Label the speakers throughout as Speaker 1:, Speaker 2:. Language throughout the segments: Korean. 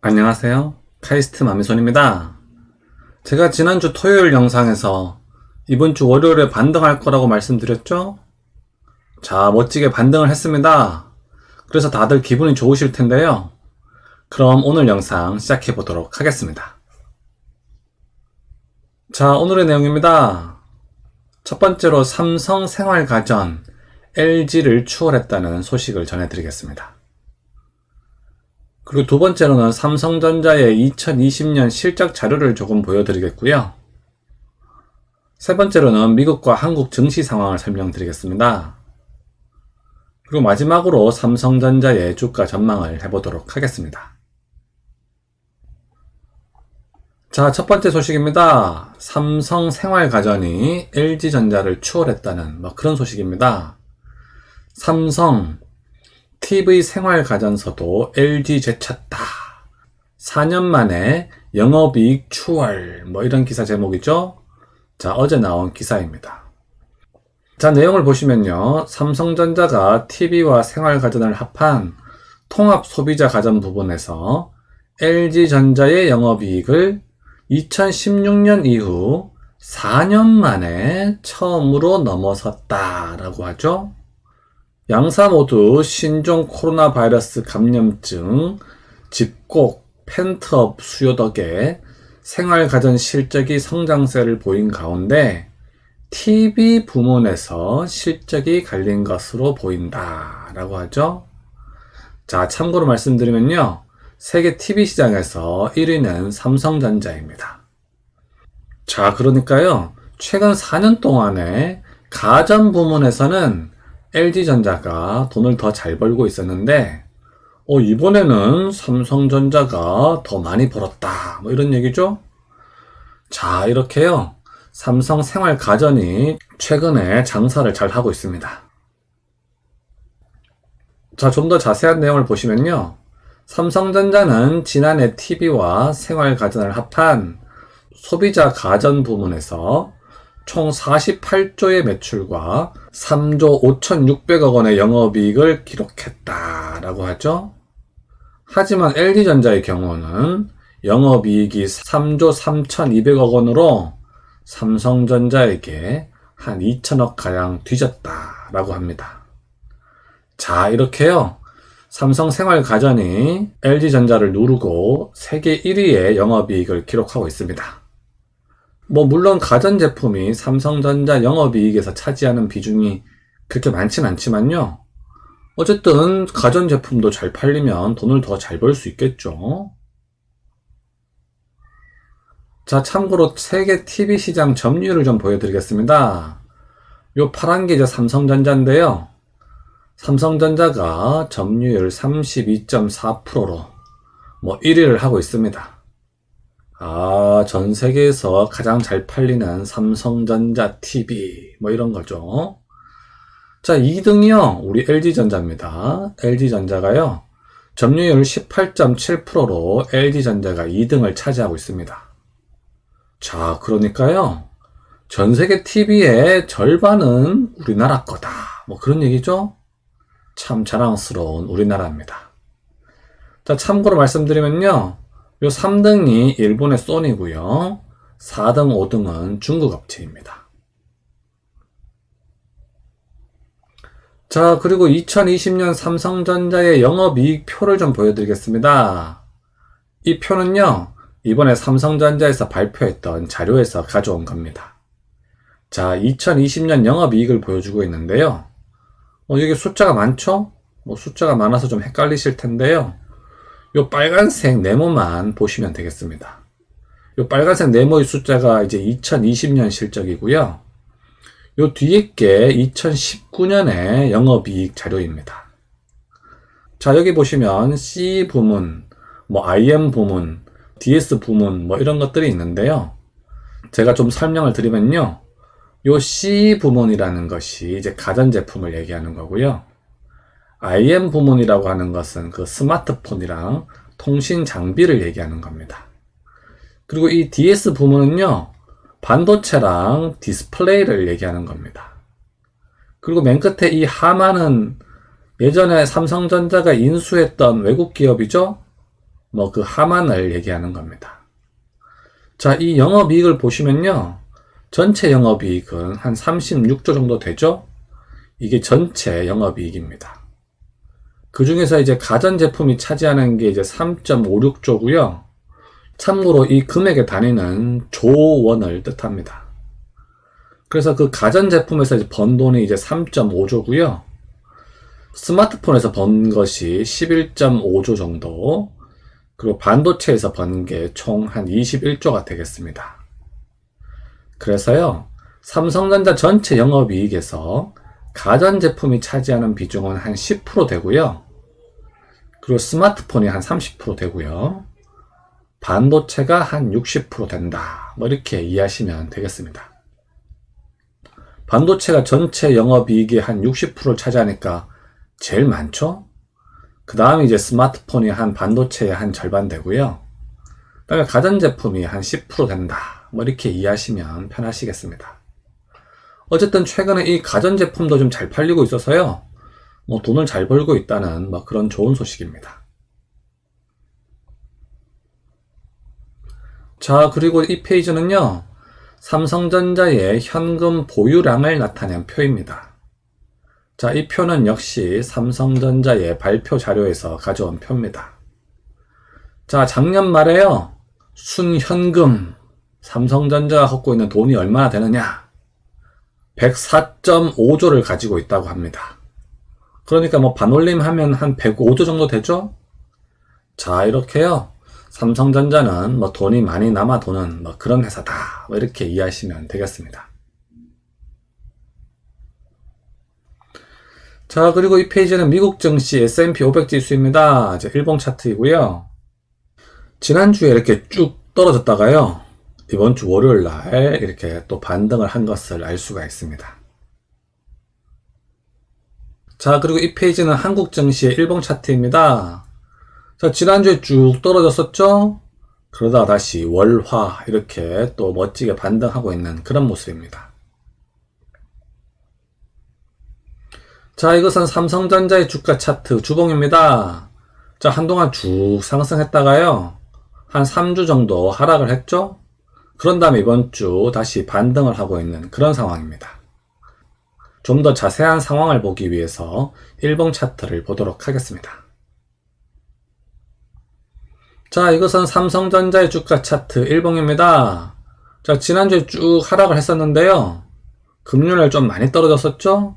Speaker 1: 안녕하세요. 카이스트 마미손입니다. 제가 지난주 토요일 영상에서 이번 주 월요일에 반등할 거라고 말씀드렸죠? 자, 멋지게 반등을 했습니다. 그래서 다들 기분이 좋으실 텐데요. 그럼 오늘 영상 시작해 보도록 하겠습니다. 자, 오늘의 내용입니다. 첫 번째로 삼성생활가전 LG를 추월했다는 소식을 전해드리겠습니다. 그리고 두 번째로는 삼성전자의 2020년 실적 자료를 조금 보여드리겠고요. 세 번째로는 미국과 한국 증시 상황을 설명드리겠습니다. 그리고 마지막으로 삼성전자의 주가 전망을 해보도록 하겠습니다. 자, 첫 번째 소식입니다. 삼성생활가전이 LG전자를 추월했다는 그런 소식입니다. 삼성 TV 생활가전서도 LG 되찾다. 4년 만에 영업이익 추월. 이런 기사 제목이죠. 자, 어제 나온 기사입니다. 자, 내용을 보시면요. 삼성전자가 TV와 생활가전을 합한 통합 소비자 가전 부분에서 LG전자의 영업이익을 2016년 이후 4년 만에 처음으로 넘어섰다라고 하죠. 양사 모두 신종 코로나 바이러스 감염증, 집콕, 펜트업 수요 덕에 생활가전 실적이 성장세를 보인 가운데 TV 부문에서 실적이 갈린 것으로 보인다 라고 하죠. 자, 참고로 말씀드리면요. 세계 TV 시장에서 1위는 삼성전자입니다. 자, 그러니까요. 최근 4년 동안에 가전 부문에서는 LG전자가 돈을 더 잘 벌고 있었는데 이번에는 삼성전자가 더 많이 벌었다 이런 얘기죠. 자, 이렇게요. 삼성생활가전이 최근에 장사를 잘 하고 있습니다. 자, 좀 더 자세한 내용을 보시면요. 삼성전자는 지난해 TV와 생활가전을 합한 소비자 가전 부문에서 총 48조의 매출과 3조 5,600억 원의 영업이익을 기록했다라고 하죠. 하지만 LG전자의 경우는 영업이익이 3조 3,200억 원으로 삼성전자에게 한 2천억 가량 뒤졌다라고 합니다. 자, 이렇게요. 삼성생활가전이 LG전자를 누르고 세계 1위의 영업이익을 기록하고 있습니다. 물론 가전제품이 삼성전자 영업이익에서 차지하는 비중이 그렇게 많진 않지만요. 어쨌든 가전제품도 잘 팔리면 돈을 더 잘 벌 수 있겠죠. 자, 참고로 세계 TV 시장 점유율을 좀 보여드리겠습니다. 요 파란 게 이제 삼성전자인데요. 삼성전자가 점유율 32.4%로 1위를 하고 있습니다. 전 세계에서 가장 잘 팔리는 삼성전자 TV 이런 거죠. 자, 2등이요. 우리 LG전자입니다. LG전자가요. 점유율 18.7%로 LG전자가 2등을 차지하고 있습니다. 자, 그러니까요. 전 세계 TV의 절반은 우리나라 거다. 그런 얘기죠. 참 자랑스러운 우리나라입니다. 자, 참고로 말씀드리면요. 요 3등이 일본의 소니고요. 4등, 5등은 중국 업체입니다. 자, 그리고 2020년 삼성전자의 영업이익표를 좀 보여드리겠습니다. 이 표는요. 이번에 삼성전자에서 발표했던 자료에서 가져온 겁니다. 자, 2020년 영업이익을 보여주고 있는데요. 여기 숫자가 많죠? 숫자가 많아서 좀 헷갈리실 텐데요. 요 빨간색 네모만 보시면 되겠습니다. 요 빨간색 네모의 숫자가 이제 2020년 실적이고요. 요 뒤에 게 2019년의 영업이익 자료입니다. 자, 여기 보시면 C 부문, IM 부문, DS 부문 이런 것들이 있는데요. 제가 좀 설명을 드리면요. 요 C 부문이라는 것이 이제 가전제품을 얘기하는 거고요. IM 부문이라고 하는 것은 그 스마트폰이랑 통신 장비를 얘기하는 겁니다. 그리고 이 DS 부문은요, 반도체랑 디스플레이를 얘기하는 겁니다. 그리고 맨 끝에 이 하마는 예전에 삼성전자가 인수했던 외국 기업이죠. 뭐 그 하만을 얘기하는 겁니다. 자, 이 영업이익을 보시면요. 전체 영업이익은 한 36조 정도 되죠? 이게 전체 영업이익입니다. 그 중에서 이제 가전제품이 차지하는 게 이제 3.56조고요. 참고로 이 금액의 단위는 조원을 뜻합니다. 그래서 그 가전제품에서 이제 번 돈이 이제 3.5조고요. 스마트폰에서 번 것이 11.5조 정도, 그리고 반도체에서 번 게 총 한 21조가 되겠습니다. 그래서요, 삼성전자 전체 영업이익에서 가전제품이 차지하는 비중은 한 10% 되고요. 그리고 스마트폰이 한 30% 되고요. 반도체가 한 60% 된다. 뭐 이렇게 이해하시면 되겠습니다. 반도체가 전체 영업이익의 한 60%를 차지하니까 제일 많죠? 그 다음에 이제 스마트폰이 한 반도체의 한 절반 되고요. 그 다음에 가전제품이 한 10% 된다. 뭐 이렇게 이해하시면 편하시겠습니다. 어쨌든 최근에 이 가전제품도 좀 잘 팔리고 있어서요. 뭐 돈을 잘 벌고 있다는 뭐 그런 좋은 소식입니다. 자, 그리고 이 페이지는요. 삼성전자의 현금 보유량을 나타낸 표입니다. 자, 이 표는 역시 삼성전자의 발표 자료에서 가져온 표입니다. 자, 작년 말에요. 순현금 삼성전자가 갖고 있는 돈이 얼마나 되느냐? 104.5조를 가지고 있다고 합니다. 그러니까 뭐 반올림 하면 한 105조 정도 되죠? 자, 이렇게요. 삼성전자는 뭐 돈이 많이 남아 도는 뭐 그런 회사다. 뭐 이렇게 이해하시면 되겠습니다. 자, 그리고 이 페이지는 미국 증시 S&P 500 지수입니다. 이제 일봉 차트이고요. 지난주에 이렇게 쭉 떨어졌다가요. 이번 주 월요일 날 이렇게 또 반등을 한 것을 알 수가 있습니다. 자, 그리고 이 페이지는 한국 증시의 일봉 차트입니다. 자, 지난주에 쭉 떨어졌었죠? 그러다가 다시 월화 이렇게 또 멋지게 반등하고 있는 그런 모습입니다. 자, 이것은 삼성전자의 주가 차트 주봉입니다. 자, 한동안 쭉 상승했다가요. 한 3주 정도 하락을 했죠? 그런 다음에 이번 주 다시 반등을 하고 있는 그런 상황입니다. 좀 더 자세한 상황을 보기 위해서 일봉 차트를 보도록 하겠습니다. 자, 이것은 삼성전자의 주가 차트 일봉입니다. 자, 지난주에 쭉 하락을 했었는데요. 금요일날 좀 많이 떨어졌었죠?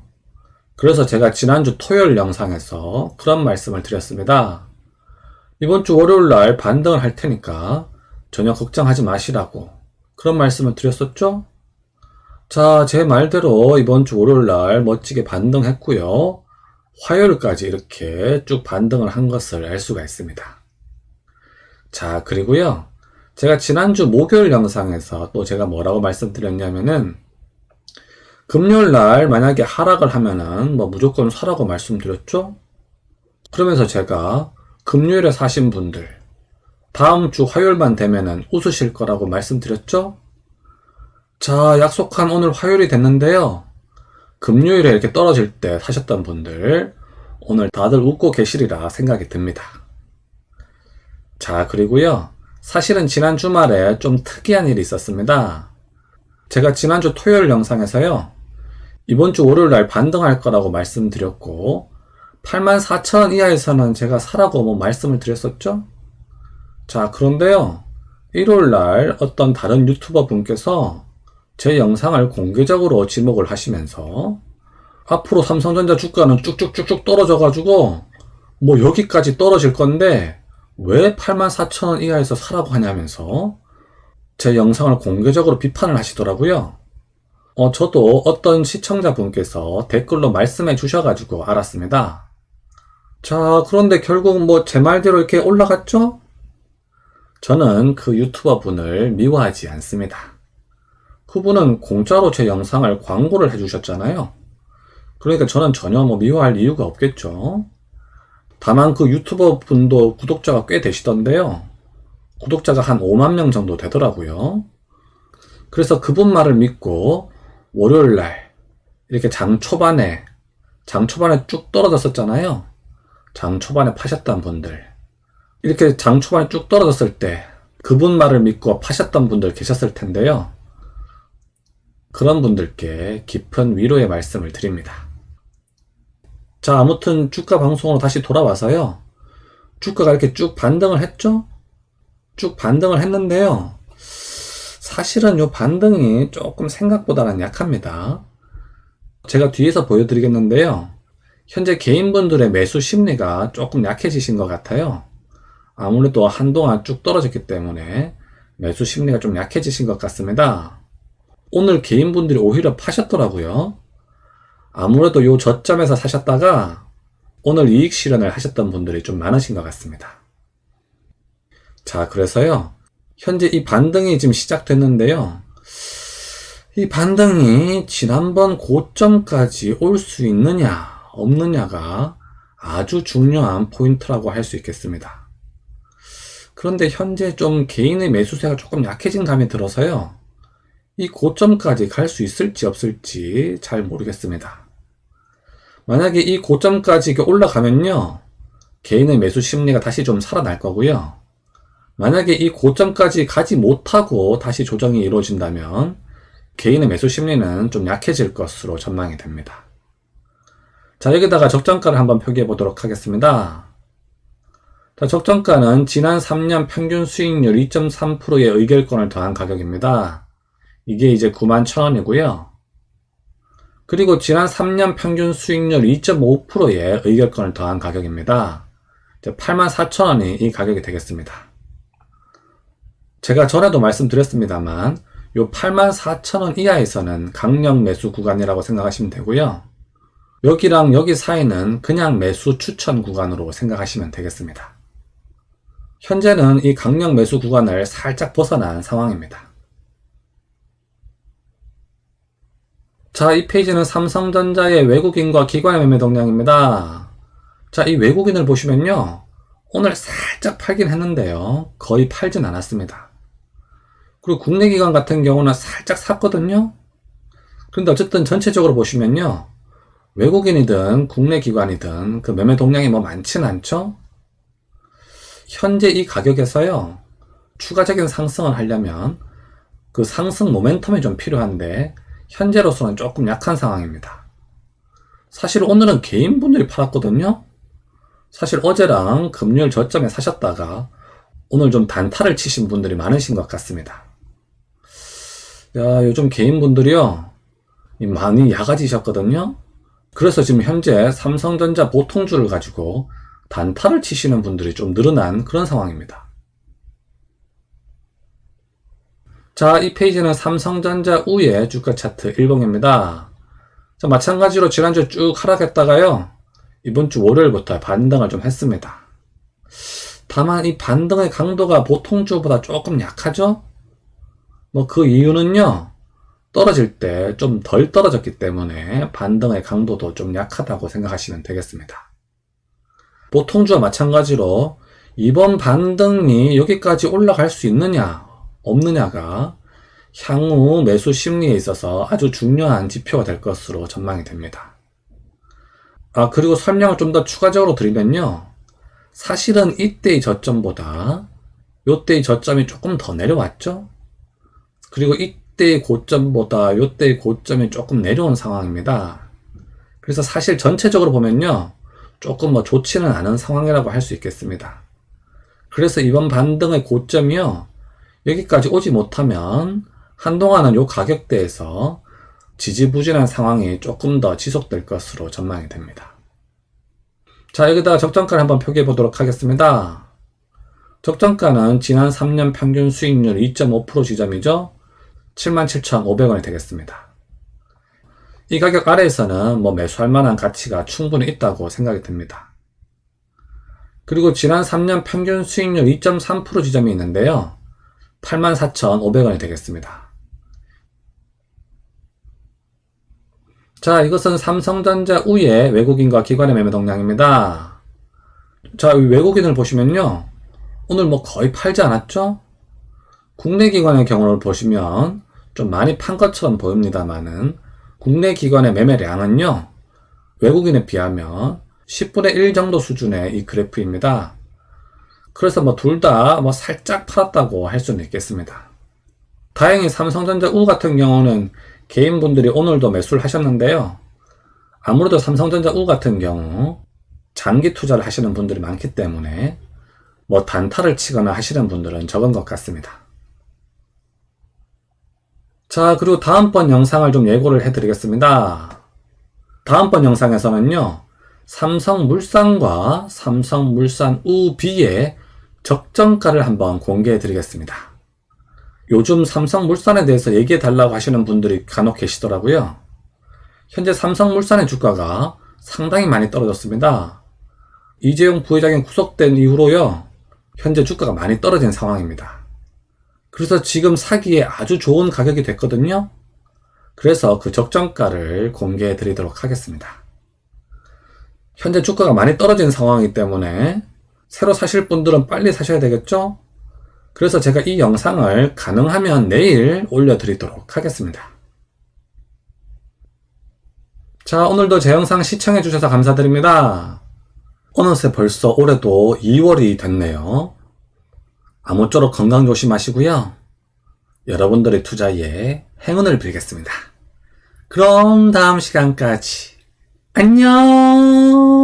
Speaker 1: 그래서 제가 지난주 토요일 영상에서 그런 말씀을 드렸습니다. 이번 주 월요일날 반등을 할 테니까 전혀 걱정하지 마시라고 그런 말씀을 드렸었죠? 자, 제 말대로 이번 주 월요일날 멋지게 반등했고요. 화요일까지 이렇게 쭉 반등을 한 것을 알 수가 있습니다. 자, 그리고요. 제가 지난주 목요일 영상에서 또 제가 뭐라고 말씀드렸냐면은 금요일날 만약에 하락을 하면은 뭐 무조건 사라고 말씀드렸죠? 그러면서 제가 금요일에 사신 분들 다음 주 화요일만 되면은 웃으실 거라고 말씀드렸죠? 자, 약속한 오늘 화요일이 됐는데요. 금요일에 이렇게 떨어질 때 사셨던 분들 오늘 다들 웃고 계시리라 생각이 듭니다. 자, 그리고요. 사실은 지난 주말에 좀 특이한 일이 있었습니다. 제가 지난주 토요일 영상에서요. 이번 주 월요일 날 반등할 거라고 말씀드렸고 84,000원 이하에서는 제가 사라고 뭐 말씀을 드렸었죠? 자, 그런데요. 일요일 날 어떤 다른 유튜버 분께서 제 영상을 공개적으로 지목을 하시면서 앞으로 삼성전자 주가는 쭉쭉쭉쭉 떨어져가지고 뭐 여기까지 떨어질 건데 왜 84,000원 이하에서 사라고 하냐면서 제 영상을 공개적으로 비판을 하시더라고요. 저도 어떤 시청자분께서 댓글로 말씀해 주셔가지고 알았습니다. 자, 그런데 결국 뭐 제 말대로 이렇게 올라갔죠? 저는 그 유튜버 분을 미워하지 않습니다. 그분은 공짜로 제 영상을 광고를 해주셨잖아요. 그러니까 저는 전혀 뭐 미워할 이유가 없겠죠. 다만 그 유튜버 분도 구독자가 꽤 되시던데요. 구독자가 한 5만 명 정도 되더라고요. 그래서 그분 말을 믿고 월요일날 이렇게 장 초반에 쭉 떨어졌었잖아요. 장 초반에 파셨던 분들 이렇게 장 초반에 쭉 떨어졌을 때 그분 말을 믿고 파셨던 분들 계셨을 텐데요. 그런 분들께 깊은 위로의 말씀을 드립니다. 자, 아무튼 주가 방송으로 다시 돌아와서요. 주가가 이렇게 쭉 반등을 했죠? 쭉 반등을 했는데요. 사실은 이 반등이 조금 생각보다는 약합니다. 제가 뒤에서 보여드리겠는데요. 현재 개인분들의 매수 심리가 조금 약해지신 것 같아요. 아무래도 한동안 쭉 떨어졌기 때문에 매수 심리가 좀 약해지신 것 같습니다. 오늘 개인분들이 오히려 파셨더라고요. 아무래도 이 저점에서 사셨다가 오늘 이익 실현을 하셨던 분들이 좀 많으신 것 같습니다. 자, 그래서요. 현재 이 반등이 지금 시작됐는데요. 이 반등이 지난번 고점까지 올 수 있느냐, 없느냐가 아주 중요한 포인트라고 할 수 있겠습니다. 그런데 현재 좀 개인의 매수세가 조금 약해진 감이 들어서요. 이 고점까지 갈 수 있을지 없을지 잘 모르겠습니다. 만약에 이 고점까지 올라가면요. 개인의 매수 심리가 다시 좀 살아날 거고요. 만약에 이 고점까지 가지 못하고 다시 조정이 이루어진다면 개인의 매수 심리는 좀 약해질 것으로 전망이 됩니다. 자, 여기다가 적정가를 한번 표기해 보도록 하겠습니다. 자, 적정가는 지난 3년 평균 수익률 2.3%의 의결권을 더한 가격입니다. 이게 이제 91,000원이고요. 그리고 지난 3년 평균 수익률 2.5%의 의결권을 더한 가격입니다. 84,000원이 이 가격이 되겠습니다. 제가 전에도 말씀드렸습니다만 요 84,000원 이하에서는 강력 매수 구간이라고 생각하시면 되고요. 여기랑 여기 사이는 그냥 매수 추천 구간으로 생각하시면 되겠습니다. 현재는 이 강력 매수 구간을 살짝 벗어난 상황입니다. 자, 이 페이지는 삼성전자의 외국인과 기관의 매매 동향입니다. 자, 이 외국인을 보시면요. 오늘 살짝 팔긴 했는데요. 거의 팔진 않았습니다. 그리고 국내 기관 같은 경우는 살짝 샀거든요. 그런데 어쨌든 전체적으로 보시면요. 외국인이든 국내 기관이든 그 매매 동향이 뭐 많진 않죠. 현재 이 가격에서요. 추가적인 상승을 하려면 그 상승 모멘텀이 좀 필요한데 현재로서는 조금 약한 상황입니다. 사실 오늘은 개인분들이 팔았거든요. 사실 어제랑 금요일 저점에 사셨다가 오늘 좀 단타를 치신 분들이 많으신 것 같습니다. 야, 요즘 개인분들이요. 많이 야가지셨거든요. 그래서 지금 현재 삼성전자 보통주를 가지고 단타를 치시는 분들이 좀 늘어난 그런 상황입니다. 자, 이 페이지는 삼성전자 우의 주가 차트 일봉입니다. 자, 마찬가지로 지난주에 쭉 하락했다가요. 이번 주 월요일부터 반등을 좀 했습니다. 다만 이 반등의 강도가 보통주보다 조금 약하죠? 뭐 그 이유는요. 떨어질 때 좀 덜 떨어졌기 때문에 반등의 강도도 좀 약하다고 생각하시면 되겠습니다. 보통주와 마찬가지로 이번 반등이 여기까지 올라갈 수 있느냐 없느냐가 향후 매수 심리에 있어서 아주 중요한 지표가 될 것으로 전망이 됩니다. 그리고 설명을 좀 더 추가적으로 드리면요. 사실은 이때의 저점보다 이때의 저점이 조금 더 내려왔죠. 그리고 이때의 고점보다 이때의 고점이 조금 내려온 상황입니다. 그래서 사실 전체적으로 보면요. 조금 뭐 좋지는 않은 상황이라고 할 수 있겠습니다. 그래서 이번 반등의 고점이요. 여기까지 오지 못하면 한동안은 이 가격대에서 지지부진한 상황이 조금 더 지속될 것으로 전망이 됩니다. 자, 여기다가 적정가를 한번 표기해 보도록 하겠습니다. 적정가는 지난 3년 평균 수익률 2.5% 지점이죠. 77,500원이 되겠습니다. 이 가격 아래에서는 뭐 매수할 만한 가치가 충분히 있다고 생각이 듭니다. 그리고 지난 3년 평균 수익률 2.3% 지점이 있는데요. 84,500원이 되겠습니다. 자, 이것은 삼성전자 우의 외국인과 기관의 매매 동향입니다. 자, 이 외국인을 보시면요. 오늘 뭐 거의 팔지 않았죠? 국내 기관의 경우를 보시면 좀 많이 판 것처럼 보입니다만은 국내 기관의 매매량은요. 외국인에 비하면 10분의 1 정도 수준의 이 그래프입니다. 그래서 뭐 둘 다 뭐 살짝 팔았다고 할 수는 있겠습니다. 다행히 삼성전자 우 같은 경우는 개인분들이 오늘도 매수를 하셨는데요. 아무래도 삼성전자 우 같은 경우 장기 투자를 하시는 분들이 많기 때문에 뭐 단타를 치거나 하시는 분들은 적은 것 같습니다. 자, 그리고 다음번 영상을 좀 예고를 해드리겠습니다. 다음번 영상에서는요, 삼성물산과 삼성물산 우비의 적정가를 한번 공개해 드리겠습니다. 요즘 삼성물산에 대해서 얘기해 달라고 하시는 분들이 간혹 계시더라고요. 현재 삼성물산의 주가가 상당히 많이 떨어졌습니다. 이재용 부회장이 구속된 이후로요, 현재 주가가 많이 떨어진 상황입니다. 그래서 지금 사기에 아주 좋은 가격이 됐거든요. 그래서 그 적정가를 공개해 드리도록 하겠습니다. 현재 주가가 많이 떨어진 상황이기 때문에 새로 사실 분들은 빨리 사셔야 되겠죠? 그래서 제가 이 영상을 가능하면 내일 올려드리도록 하겠습니다. 자, 오늘도 제 영상 시청해 주셔서 감사드립니다. 어느새 벌써 올해도 2월이 됐네요. 아무쪼록 건강 조심하시고요. 여러분들의 투자에 행운을 빌겠습니다. 그럼 다음 시간까지 안녕.